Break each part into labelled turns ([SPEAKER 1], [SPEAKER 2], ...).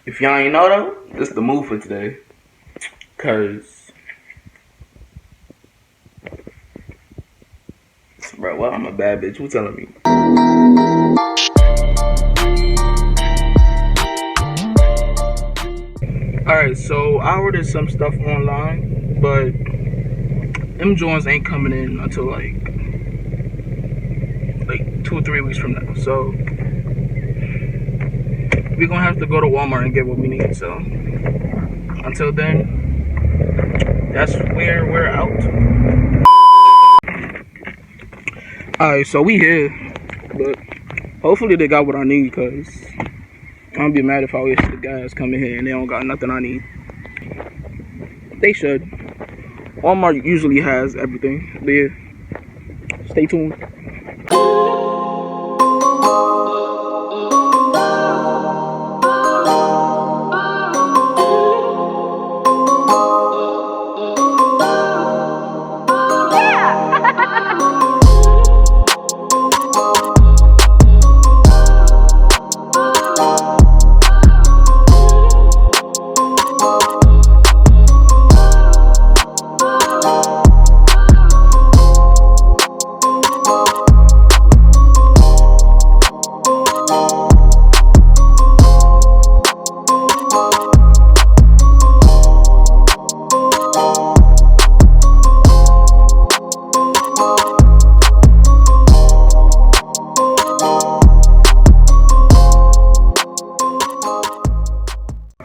[SPEAKER 1] If y'all ain't know though, this is the move for today. Cause, bro, well, I'm a bad bitch. Who telling me? Alright, so I ordered some stuff online, but them joints ain't coming in until like 2 or 3 weeks from now. So we're gonna have to go to Walmart and get what we need. So until then, that's where we're out. Alright, so we here, but hopefully they got what I need, cause I'm gonna be mad if I wish the guys come in here and they don't got nothing I need. They should. Walmart usually has everything. But yeah, stay tuned.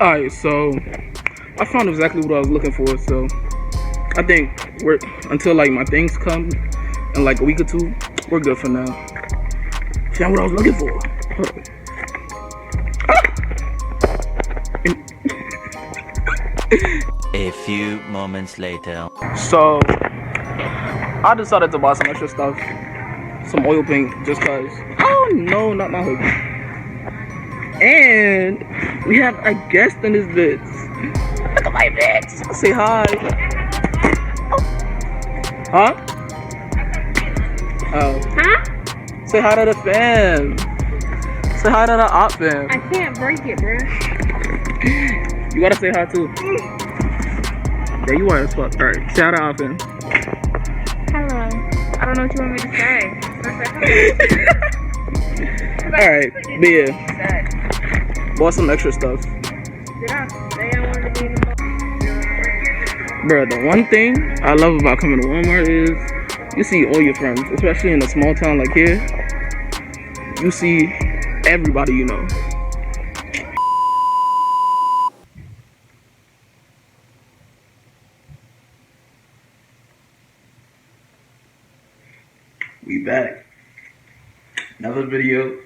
[SPEAKER 1] Alright, so I found exactly what I was looking for. So I think we're until like my things come in like a week or two, we're good for now. Found what I was looking for.
[SPEAKER 2] A few moments later.
[SPEAKER 1] So I decided to buy some extra stuff, some oil paint, just cause. Oh no, not my hoodie. And we have a guest in this bitch. Look at my bitch. Say hi. Oh. Huh? Oh.
[SPEAKER 3] Huh?
[SPEAKER 1] Say hi to the fam. Say hi to the op fam.
[SPEAKER 3] I can't break it, bro.
[SPEAKER 1] You gotta say hi too. Yeah, you are as fuck. Alright, say hi to op fam.
[SPEAKER 3] Hello. I don't know what you want me to say.
[SPEAKER 1] Alright, but yeah. Bought some extra stuff.
[SPEAKER 3] Did I say I wanted to be in the mall?
[SPEAKER 1] Bruh, the one thing I love about coming to Walmart is you see all your friends, especially in a small town like here. You see everybody you know. We back. Another video.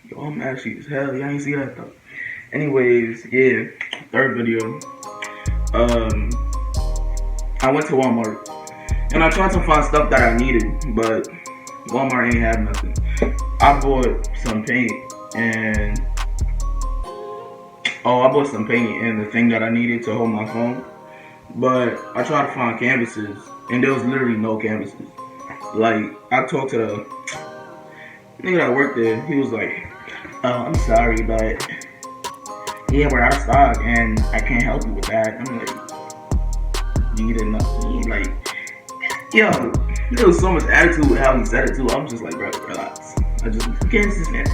[SPEAKER 1] Yo, I'm ashy as hell. Y'all ain't see that though. Anyways, yeah, third video. I went to Walmart and I tried to find stuff that I needed, but Walmart ain't have nothing. I bought some paint and the thing that I needed to hold my phone. But I tried to find canvases and there was literally no canvases. Like, I talked to the nigga that worked there. He was like, "Oh, I'm sorry, but yeah, we're out of stock and I can't help you with that." I'm like, "You didn't know?" Like, yo, there was so much attitude with how he said it too. I'm just like, bro, relax. I can't understand.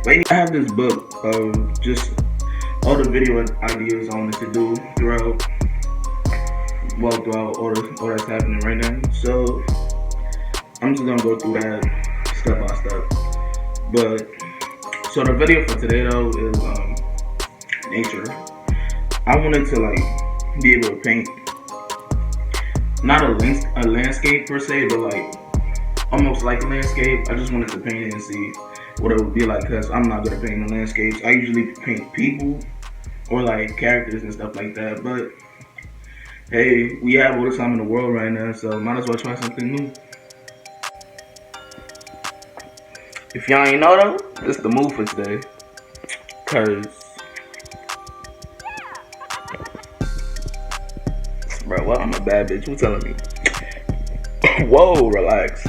[SPEAKER 1] But I have this book of just all the video ideas I wanted to do throughout all that's happening right now. So I'm just gonna go through that step by step. But so the video for today though is nature. I wanted to like be able to paint not a landscape per se, but like almost like a landscape. I just wanted to paint it and see what it would be like, because I'm not good at painting landscapes. I usually paint people or like characters and stuff like that, but hey, we have all the time in the world right now, so might as well try something new. If y'all ain't know though, this is the move for today. Cause, bro, well, I'm a bad bitch. Who telling me? Whoa, relax.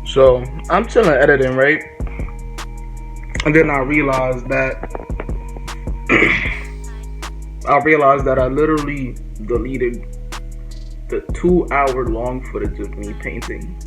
[SPEAKER 1] So I'm chilling editing, right? And then I realized that I literally deleted the 2-hour long footage of me painting.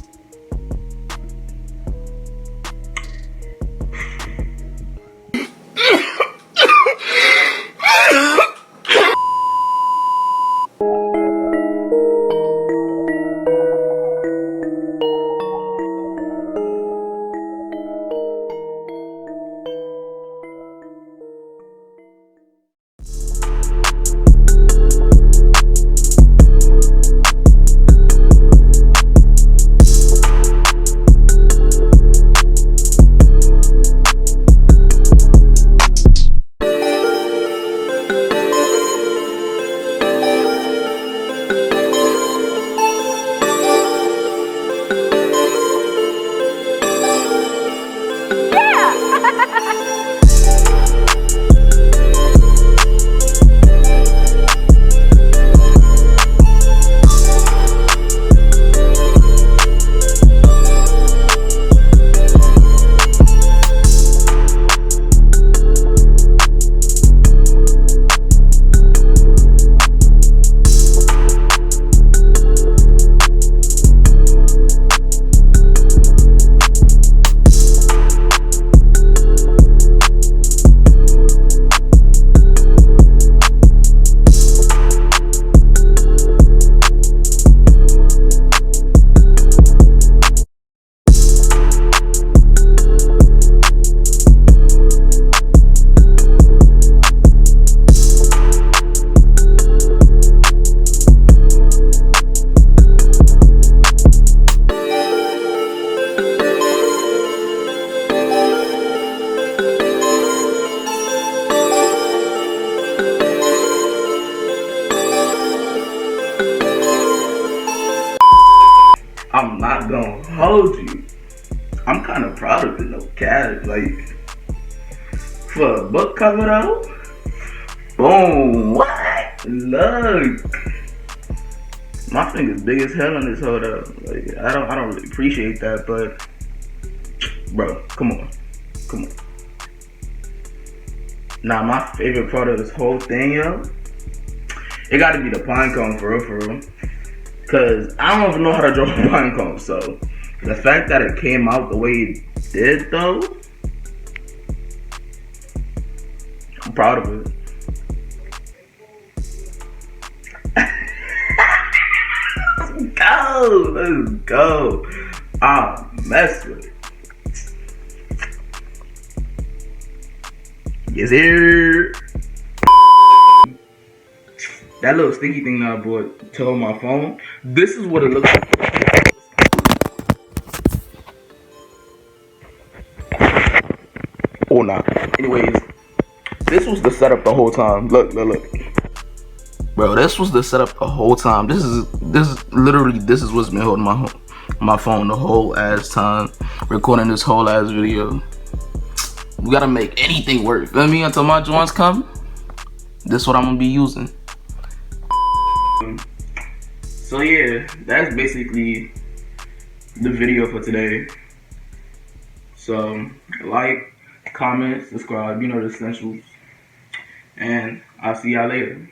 [SPEAKER 1] I'm not gonna hold you. I'm kind of proud of it, no cat. Like, for a book cover though, boom, what? Look, my finger's big as hell on this hold up. Like, I don't really appreciate that, but bro, come on. Nah, my favorite part of this whole thing, yo, it gotta be the pine cone, for real. Cause I don't even know how to draw a pine cone, so the fact that it came out the way it did, though, I'm proud of it. Let's go. I'll mess with it. Yes, sir. That little sticky thing that I bought to hold my phone. This is what it looks like. Oh nah. Anyways, this was the setup the whole time. Look. Bro, this was the setup the whole time. This is literally what's been holding my phone the whole ass time, recording this whole ass video. We gotta make anything work. Feel me? Until my joints come, this is what I'm gonna be using. So yeah, that's basically the video for today. So like, comment, subscribe, you know the essentials. And I'll see y'all later.